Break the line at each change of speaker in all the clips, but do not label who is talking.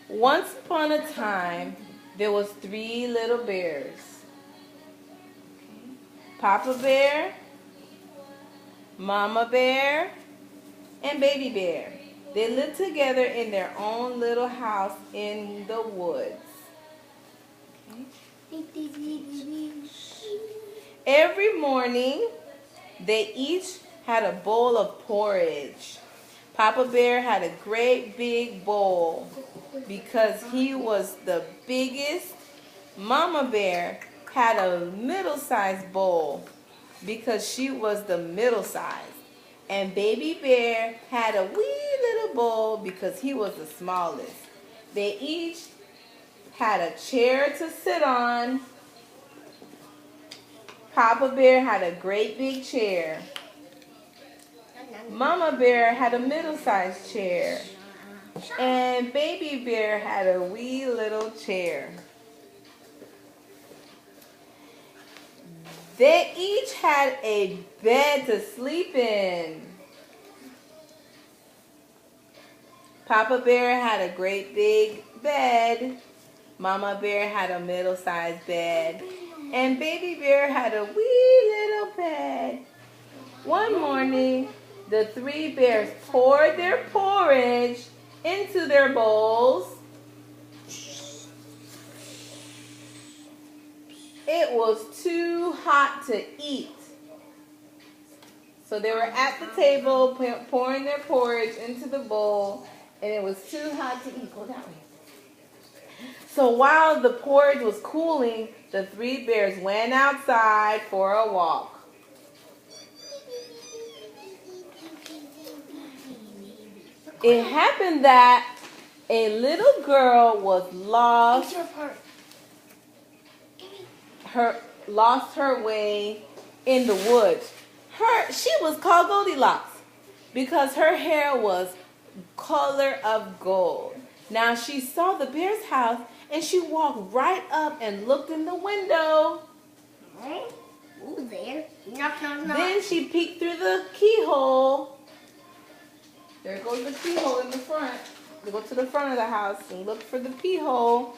Once upon a time, there was three little bears. Papa Bear, Mama Bear, and Baby Bear. They lived together in their own little house in the woods. Every morning, they each had a bowl of porridge. Papa Bear had a great big bowl because he was the biggest. Mama Bear had a middle-sized bowl because she was the middle-sized. And Baby Bear had a wee little bowl because he was the smallest. They each had a chair to sit on. Papa Bear had a great big chair. Mama Bear had a middle-sized chair. And Baby Bear had a wee little chair. They each had a bed to sleep in. Papa Bear had a great big bed. Mama Bear had a middle-sized bed. And Baby Bear had a wee little bed. One morning, the three bears poured their porridge into their bowls. It was too hot to eat. So they were at the table pouring their porridge into the bowl, and it was too hot to eat. Go that way. So while the porridge was cooling, the three bears went outside for a walk. It happened that a little girl was lost her way in the woods. She was called Goldilocks because her hair was color of gold. Now she saw the bear's house and she walked right up and looked in the window.
Who's there? Knock, knock, knock.
Then she peeked through the keyhole. There goes the keyhole in the front. They go to the front of the house and look for the keyhole.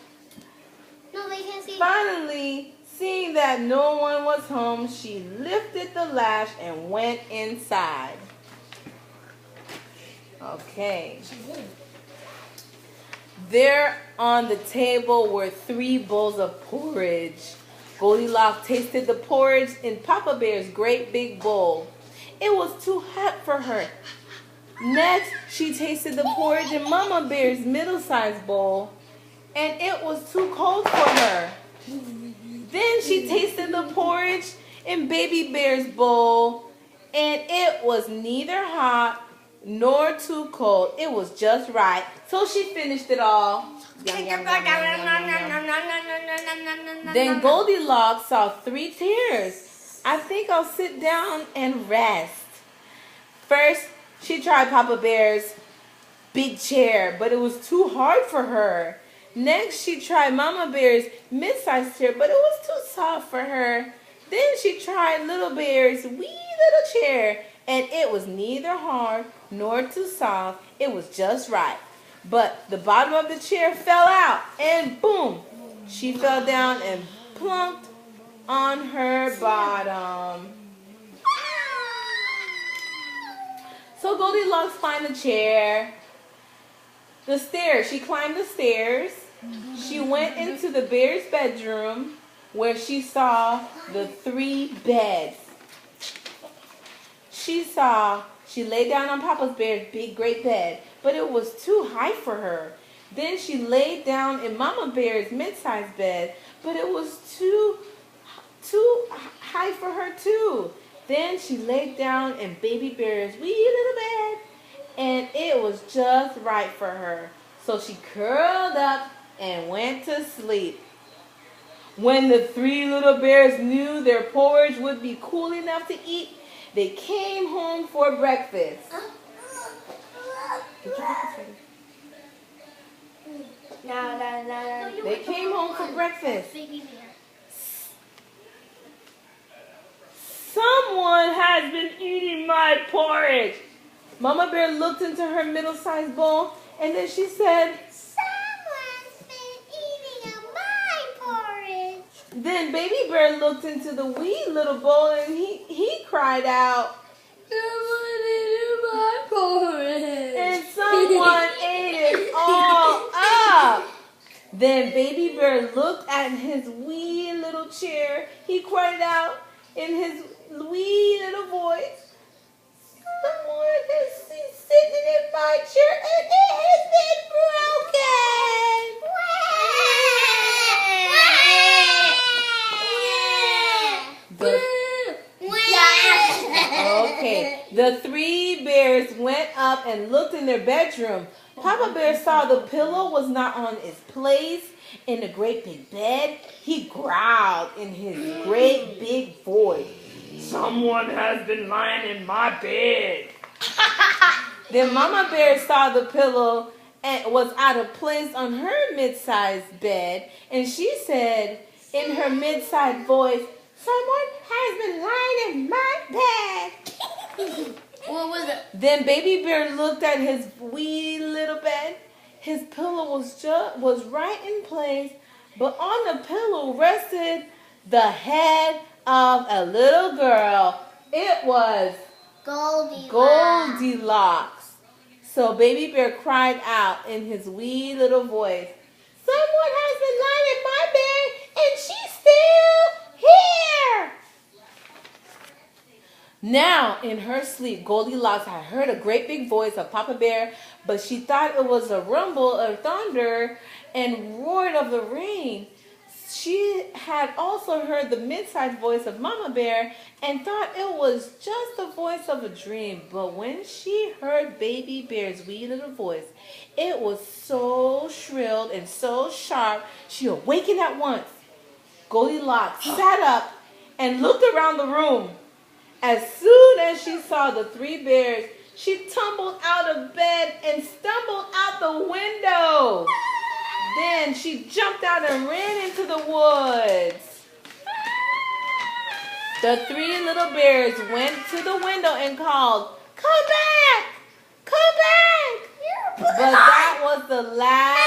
No, they can't see.
Finally, seeing that no one was home, she lifted the latch and went inside. Okay. There on the table were 3 bowls of porridge. Goldilocks tasted the porridge in Papa Bear's great big bowl. It was too hot for her. Next, she tasted the porridge in Mama Bear's middle-sized bowl, and it was too cold for her. Then she tasted the porridge in Baby Bear's bowl, and it was neither hot nor too cold. It was just right. So she finished it all. Then Goldilocks saw 3 chairs. I think I'll sit down and rest. First, she tried Papa Bear's big chair, but it was too hard for her. Next, she tried Mama Bear's mid-sized chair, but it was too soft for her. Then she tried Little Bear's wee little chair, and it was neither hard nor too soft. It was just right. But the bottom of the chair fell out, and boom, she fell down and plunked on her bottom. So Goldilocks found a chair. The stairs. She climbed the stairs. She went into the bear's bedroom where she saw the 3 beds. She lay down on Papa Bear's big great bed, but it was too high for her. Then she laid down in Mama Bear's mid-sized bed, but it was too high for her too. Then she laid down in Baby Bear's wee little bed, and it was just right for her. So she curled up and went to sleep. When the 3 little bears knew their porridge would be cool enough to eat, they came home for breakfast. Get your breakfast ready.
No.
They came home for breakfast. Someone has been eating my porridge. Mama Bear looked into her middle-sized bowl, and then she said,
Someone
Then Baby Bear looked into the wee little bowl and he cried out,
Someone ate my porridge.
and someone ate it all up. Then Baby Bear looked at his wee little chair. He cried out in his wee little voice, someone is sitting in my chair and it has been broken. Okay, the three bears went up and looked in their bedroom. Papa Bear saw the pillow was not on its place in the great big bed. He growled in his great big voice, someone has been lying in my bed. Then Mama Bear saw the pillow and was out of place on her mid-sized bed, and she said in her mid-sized voice, someone has been lying in my bed.
What was it?
Then Baby Bear looked at his wee little bed. His pillow was right in place, but on the pillow rested the head of a little girl. It was Goldilocks. So Baby Bear cried out in his wee little voice, someone has been lying in my bed and she's still here. Now, in her sleep, Goldilocks had heard a great big voice of Papa Bear, but she thought it was a rumble of thunder and roar of the rain. She had also heard the mid-sized voice of Mama Bear and thought it was just the voice of a dream. But when she heard Baby Bear's wee little voice, it was so shrill and so sharp, she awakened at once. Goldilocks sat up and looked around the room. As soon as she saw the three bears, she tumbled out of bed and stumbled out the window. Then she jumped out and ran into the woods. The three little bears went to the window and called, come back! Come back! But that was the last